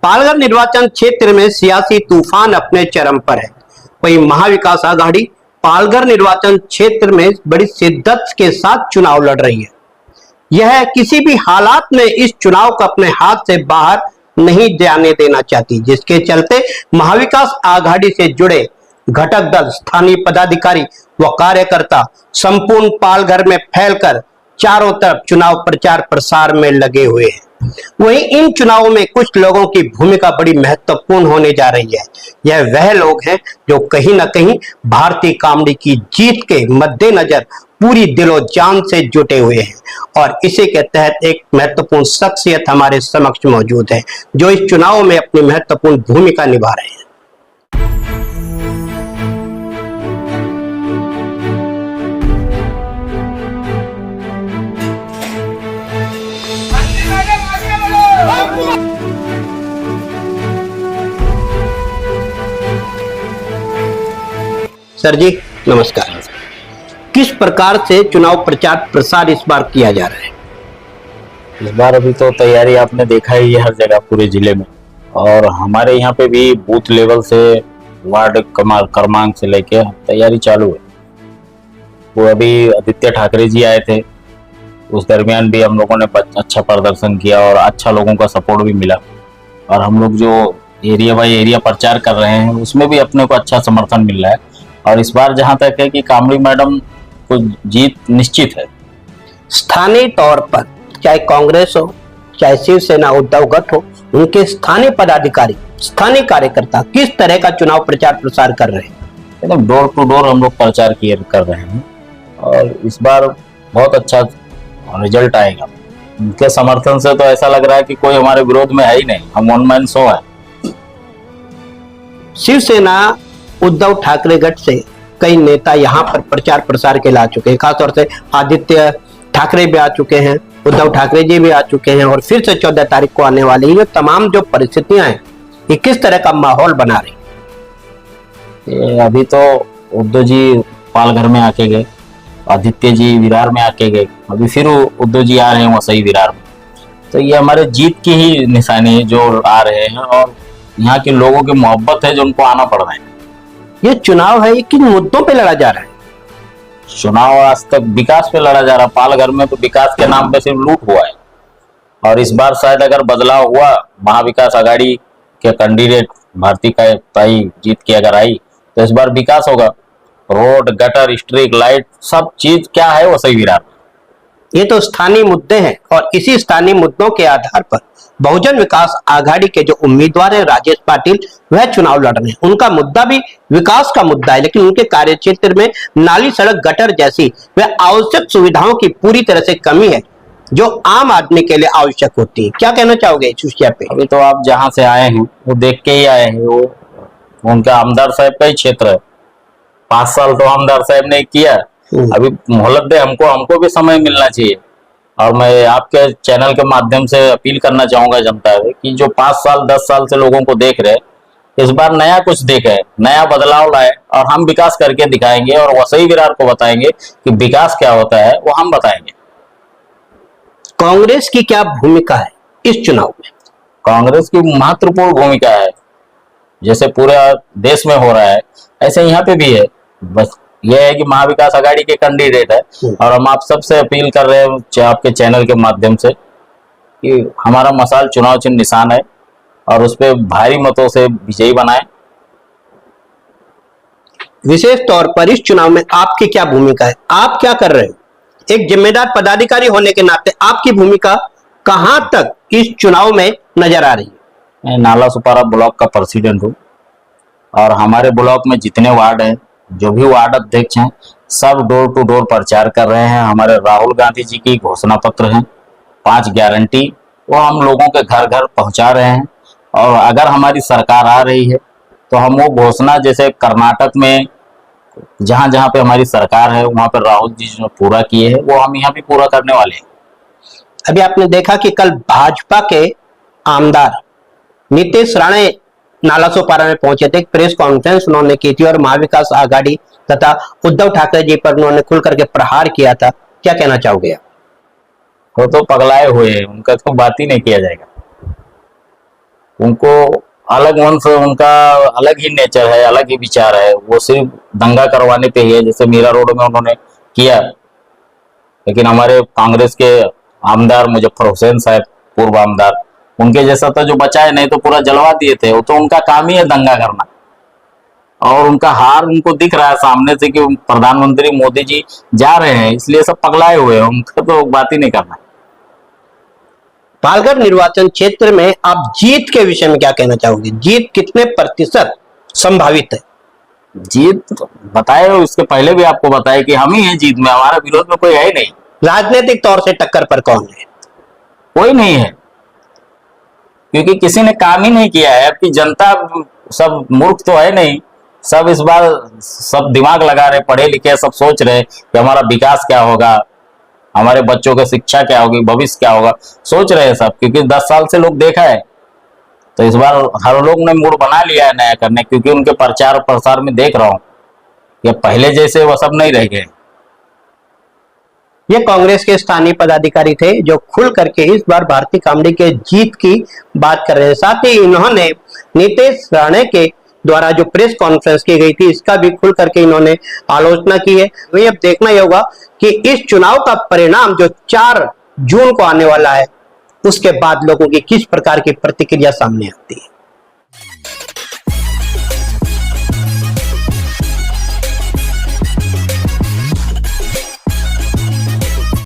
पालघर निर्वाचन क्षेत्र में सियासी तूफान अपने चरम पर है। वहीं महाविकास आघाड़ी पालघर निर्वाचन क्षेत्र में बड़ी शिद्दत के साथ चुनाव लड़ रही है। यह किसी भी हालात में इस चुनाव को अपने हाथ से बाहर नहीं जाने देना चाहती, जिसके चलते महाविकास आघाड़ी से जुड़े घटक दल, स्थानीय पदाधिकारी व कार्यकर्ता संपूर्ण पालघर में फैलकर चारों तरफ चुनाव प्रचार प्रसार में लगे हुए हैं। वहीं इन चुनावों में कुछ लोगों की भूमिका बड़ी महत्वपूर्ण होने जा रही है। यह वह लोग हैं जो कहीं ना कहीं भारतीय कामड़ी की जीत के मद्देनजर पूरी दिलो जान से जुटे हुए हैं और इसी के तहत एक महत्वपूर्ण शख्सियत हमारे समक्ष मौजूद है जो इस चुनाव में अपनी महत्वपूर्ण भूमिका निभा रहे हैं। सर जी नमस्कार। किस प्रकार से चुनाव प्रचार प्रसार इस बार किया जा रहा है? इस बार अभी तो तैयारी आपने देखा ही है हर जगह पूरे जिले में, और हमारे यहाँ पे भी बूथ लेवल से वार्ड क्रमांक से लेके तैयारी चालू है। वो अभी आदित्य ठाकरे जी आए थे, उस दरमियान भी हम लोगों ने अच्छा प्रदर्शन किया और अच्छा लोगों का सपोर्ट भी मिला। और हम लोग जो एरिया बाय एरिया प्रचार कर रहे हैं उसमें भी अपने को अच्छा समर्थन मिल रहा है। और इस बार जहां तक है कि कामड़ी मैडम को जीत निश्चित है। स्थानीय तौर पर चाहे कांग्रेस हो चाहे शिवसेना उद्धव गठ हो, उनके स्थानीय पदाधिकारी, स्थानीय कार्यकर्ता किस तरह का चुनाव प्रचार प्रसार कर रहे हैं? एकदम डोर टू डोर हम लोग प्रचार कर रहे हैं और इस बार बहुत अच्छा रिजल्ट आएगा। उनके समर्थन से तो ऐसा लग रहा है कि कोई हमारे विरोध में है ही नहीं, हम वन मैन शो है। शिवसेना उद्धव ठाकरे गठ से कई नेता यहाँ पर प्रचार प्रसार के लिए आ चुके हैं, खासतौर से आदित्य ठाकरे भी आ चुके हैं, उद्धव ठाकरे जी भी आ चुके हैं और फिर से 14 तारीख को आने वाली ये तमाम जो परिस्थितियां हैं ये किस तरह का माहौल बना रही? अभी तो उद्धव जी पालघर में आके गए, आदित्य जी विरार में आके गए, अभी फिर उद्धव जी आ रहे हैं वसई विरार में। तो ये हमारे जीत की ही निशानी है जो आ रहे हैं और यहाँ के लोगों की मोहब्बत है जो उनको आना पड़ रहा है। ये चुनाव है, ये किन मुद्दों पे लड़ा जा रहा है? चुनाव आज तक विकास पे लड़ा जा रहा है। पालघर में तो विकास के नाम पे सिर्फ लूट हुआ है और इस बार शायद अगर बदलाव हुआ, महाविकास आघाड़ी के कैंडिडेट भारती का ताई जीत के अगर आई तो इस बार विकास होगा। रोड, गटर, स्ट्रीट लाइट सब चीज क्या है वो सही विरार। ये तो स्थानीय मुद्दे हैं और इसी स्थानीय मुद्दों के आधार पर बहुजन विकास आघाड़ी के जो उम्मीदवार हैं राजेश पाटिल, वह चुनाव लड़ रहे हैं। उनका मुद्दा भी विकास का मुद्दा है, लेकिन उनके कार्यक्षेत्र में नाली, सड़क, गटर जैसी वह आवश्यक सुविधाओं की पूरी तरह से कमी है जो आम आदमी के लिए आवश्यक होती है। क्या कहना चाहोगे इस विषय पे? अभी तो आप जहाँ से आए हैं वो देख के ही आए हैं, वो उनका आमदार साहब का ही क्षेत्र है। 5 साल तो आमदार साहब ने किया, अभी मोहलत दे हमको भी समय मिलना चाहिए। और मैं आपके चैनल के माध्यम से अपील करना चाहूंगा जनता से कि जो 5 साल 10 साल से लोगों को देख रहे, इस बार नया कुछ देखे, नया बदलाव लाए और हम विकास करके दिखाएंगे और वसई विरार को बताएंगे कि विकास क्या होता है, वो हम बताएंगे। कांग्रेस की क्या भूमिका है इस चुनाव में? कांग्रेस की महत्वपूर्ण भूमिका है, जैसे पूरे देश में हो रहा है ऐसे यहाँ पे भी है। बस यह है कि महाविकास आघाड़ी के कैंडिडेट है और हम आप सबसे अपील कर रहे हैं आपके चैनल के माध्यम से कि हमारा मसाल चुनाव चिन्ह निशान है और उस पर भारी मतों से विजयी बनाएं। विशेष तौर पर इस चुनाव में आपकी क्या भूमिका है? आप क्या कर रहे हो? एक जिम्मेदार पदाधिकारी होने के नाते आपकी भूमिका कहां तक इस चुनाव में नजर आ रही है? मैं नाला सुपारा ब्लॉक का प्रेसिडेंट हूँ और हमारे ब्लॉक में जितने वार्ड हैं, जो भी वार्ड अध्यक्ष हैं, सब डोर टू डोर प्रचार कर रहे हैं। हमारे राहुल गांधी जी की घोषणा पत्र हैं 5 गारंटी, वो हम लोगों के घर घर पहुंचा रहे हैं। और अगर हमारी सरकार आ रही है तो हम वो घोषणा जैसे कर्नाटक में जहां जहां पे हमारी सरकार है वहां पर राहुल जी जो पूरा किए हैं वो हम यहाँ भी पूरा करने वाले हैं। अभी आपने देखा कि कल भाजपा के आमदार नीतीश राणे नालासोपारा में पहुंचे थे, प्रेस कॉन्फ्रेंस उन्होंने की थी और महाविकास आघाड़ी तथा उद्धव ठाकरे जी पर उन्होंने खुल करके प्रहार किया था। क्या कहना चाहोगे आप? वो तो पगलाए हुए हैं, उनका तो बात ही नहीं किया जाएगा। उनको अलग मन से, उनका अलग ही नेचर है, अलग ही विचार है। वो सिर्फ दंगा करवाने पे ही है, जैसे मीरा रोड में उन्होंने किया। लेकिन हमारे कांग्रेस के आमदार मुजफ्फर हुसैन साहब, पूर्व आमदार, उनके जैसा तो जो बचा है, नहीं तो पूरा जलवा दिए थे। वो तो उनका काम ही है दंगा करना, और उनका हार उनको दिख रहा है सामने से कि प्रधानमंत्री मोदी जी जा रहे हैं, इसलिए सब पगलाए हुए हैं। उनका तो बात ही नहीं करना। पालघर निर्वाचन क्षेत्र में आप जीत के विषय में क्या कहना चाहोगे? जीत कितने प्रतिशत संभावित है? जीत बताए, उसके पहले भी आपको बताया कि हम ही हैं जीत में, हमारा विरोध में कोई है ही नहीं। राजनीतिक तौर से टक्कर पर कौन है? कोई नहीं है, क्योंकि किसी ने काम ही नहीं किया है। आपकी जनता सब मूर्ख तो है नहीं, सब इस बार सब दिमाग लगा रहे, पढ़े लिखे, सब सोच रहे कि हमारा विकास क्या होगा, हमारे बच्चों की शिक्षा क्या होगी, भविष्य क्या होगा, सोच रहे हैं सब। क्योंकि 10 साल से लोग देखा है, तो इस बार हर लोग ने मूड बना लिया है नया करने। क्योंकि उनके प्रचार प्रसार में देख रहा हूं कि पहले जैसे वो सब नहीं रह गए। ये कांग्रेस के स्थानीय पदाधिकारी थे जो खुल करके इस बार भारती कामड़ी के जीत की बात कर रहे हैं। साथ ही इन्होंने नीतीश राणे के द्वारा जो प्रेस कॉन्फ्रेंस की गई थी, इसका भी खुल करके इन्होंने आलोचना की है। वही अब देखना ही होगा कि इस चुनाव का परिणाम जो 4 जून को आने वाला है, उसके बाद लोगों की किस प्रकार की प्रतिक्रिया सामने आती है।